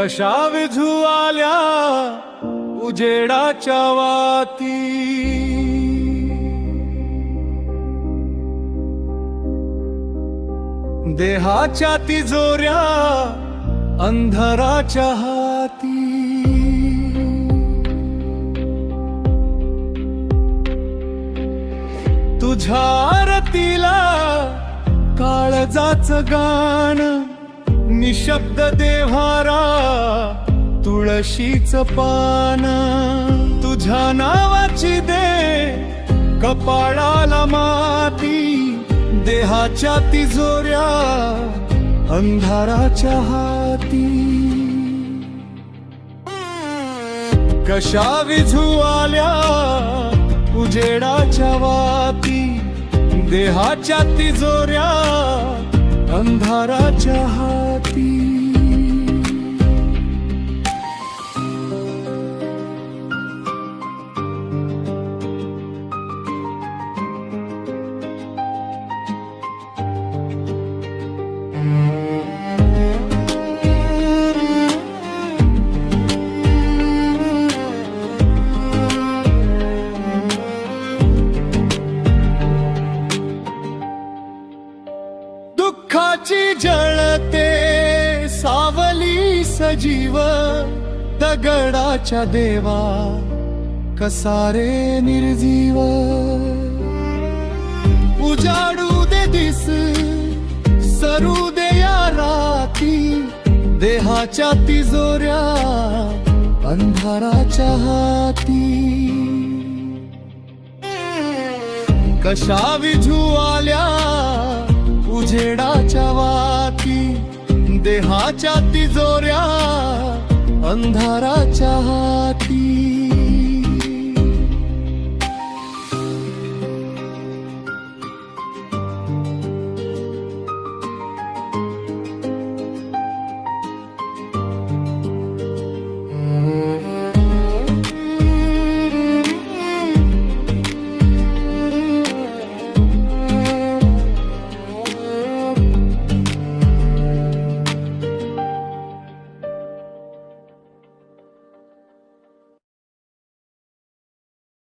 कशा विझू आल्या उजेडाच्या वाती, देहाच्या तिजोऱ्या अंधाराच्या हाती। तुझ्या आरतीला काळजाचं गाण, निशब्द देव्हारा तुळशीचं पान। तुझ्या नावाची दे कपाळाला माती, देहाच्या तिजोऱ्या अंधाराच्या हाती। कशा विझू आल्या उजेडाच्या वाती, देहाच्या तिजोऱ्या अंधाराच्या हाती। दुःखाची जळते सावली सजीव, दगडाच्या देवा कसा रे निर्जीव। उजाडू दे दिस सरू दे या राती, देहाच्या तिजोऱ्या अंधाराच्या हाती। कशा विझू आल्या उजेडाच्या वाती, देहाच्या तिजोऱ्या अंधाराच्या हाती।